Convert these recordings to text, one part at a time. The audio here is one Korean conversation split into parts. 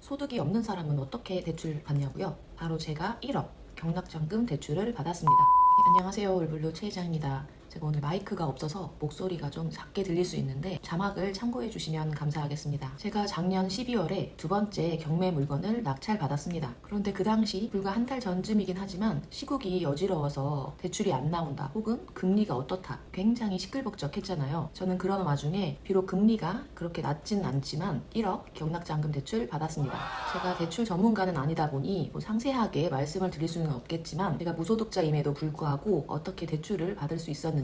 소득이 없는 사람은 어떻게 대출 받냐고요? 바로 제가 1억 경락잔금 대출을 받았습니다. 네, 안녕하세요. 올블루 최 회장입니다. 제가 오늘 마이크가 없어서 목소리가 좀 작게 들릴 수 있는데 자막을 참고해 주시면 감사하겠습니다. 제가 작년 12월에 두 번째 경매 물건을 낙찰받았습니다. 그런데 그 당시 불과 한 달 전쯤이긴 하지만 시국이 어지러워서 대출이 안 나온다 혹은 금리가 어떻다 굉장히 시끌벅적했잖아요. 저는 그런 와중에 비록 금리가 그렇게 낮진 않지만 1억 경락잔금 대출 받았습니다. 제가 대출 전문가는 아니다 보니 뭐 상세하게 말씀을 드릴 수는 없겠지만 제가 무소득자임에도 불구하고 어떻게 대출을 받을 수 있었는지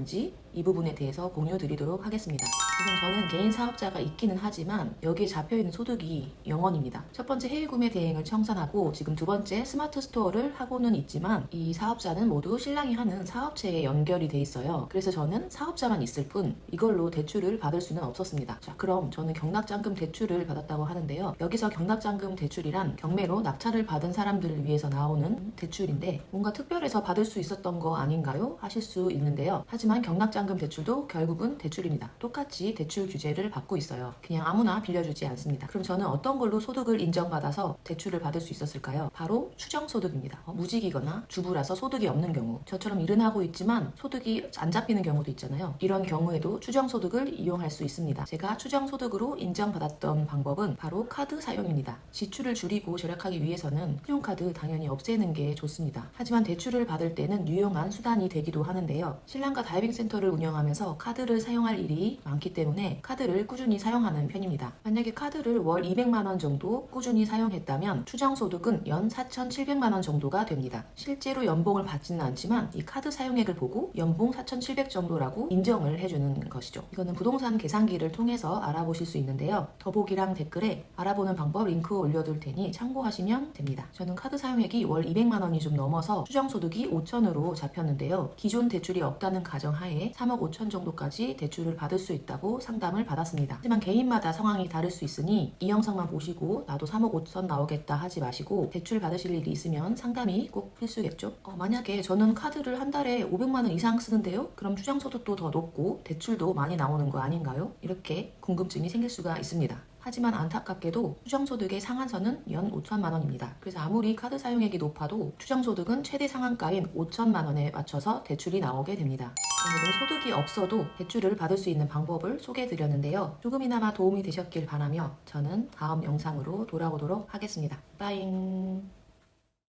이 부분에 대해서 공유 드리도록 하겠습니다. 우선 저는 개인 사업자가 있기는 하지만 여기에 잡혀있는 소득이 0원입니다. 첫 번째 해외 구매 대행을 청산하고 지금 두 번째 스마트 스토어를 하고는 있지만 이 사업자는 모두 신랑이 하는 사업체에 연결이 돼 있어요. 그래서 저는 사업자만 있을 뿐 이걸로 대출을 받을 수는 없었습니다. 자, 그럼 저는 경락잔금 대출을 받았다고 하는데요. 여기서 경락잔금 대출이란 경매로 낙찰을 받은 사람들을 위해서 나오는 대출인데 뭔가 특별해서 받을 수 있었던 거 아닌가요? 하실 수 있는데요. 하지만 경락잔금 대출도 결국은 대출입니다. 똑같이 대출 규제를 받고 있어요. 그냥 아무나 빌려주지 않습니다. 그럼 저는 어떤 걸로 소득을 인정받아서 대출을 받을 수 있었을까요? 바로 추정소득입니다. 무직이거나 주부라서 소득이 없는 경우, 저처럼 일은 하고 있지만 소득이 안 잡히는 경우도 있잖아요. 이런 경우에도 추정소득을 이용할 수 있습니다. 제가 추정소득으로 인정받았던 방법은 바로 카드 사용입니다. 지출을 줄이고 절약하기 위해서는 신용카드 당연히 없애는 게 좋습니다. 하지만 대출을 받을 때는 유용한 수단이 되기도 하는데요. 신랑과 다이빙 센터를 운영하면서 카드를 사용할 일이 많기 때문에 카드를 꾸준히 사용하는 편입니다. 만약에 카드를 월 200만 원 정도 꾸준히 사용했다면 추정소득은 연 4,700만 원 정도가 됩니다. 실제로 연봉을 받지는 않지만 이 카드 사용액을 보고 연봉 4,700 정도라고 인정을 해주는 것이죠. 이거는 부동산 계산기를 통해서 알아보실 수 있는데요. 더보기랑 댓글에 알아보는 방법 링크 올려둘 테니 참고하시면 됩니다. 저는 카드 사용액이 월 200만 원이 좀 넘어서 추정소득이 5천으로 잡혔는데요. 기존 대출이 없다는 가정하에 3억 5천 정도까지 대출을 받을 수 있다고 상담을 받았습니다. 하지만 개인마다 상황이 다를 수 있으니 이 영상만 보시고 나도 3억 5천 나오겠다 하지 마시고 대출 받으실 일이 있으면 상담이 꼭 필수겠죠. 만약에 저는 카드를 한 달에 500만 원 이상 쓰는데요? 그럼 추정소득도 더 높고 대출도 많이 나오는 거 아닌가요? 이렇게 궁금증이 생길 수가 있습니다. 하지만 안타깝게도 추정소득의 상한선은 연 5천만 원입니다. 그래서 아무리 카드 사용액이 높아도 추정소득은 최대 상한가인 5천만 원에 맞춰서 대출이 나오게 됩니다. 오늘은 소득이 없어도 대출을 받을 수 있는 방법을 소개해드렸는데요. 조금이나마 도움이 되셨길 바라며 저는 다음 영상으로 돌아오도록 하겠습니다. 빠잉.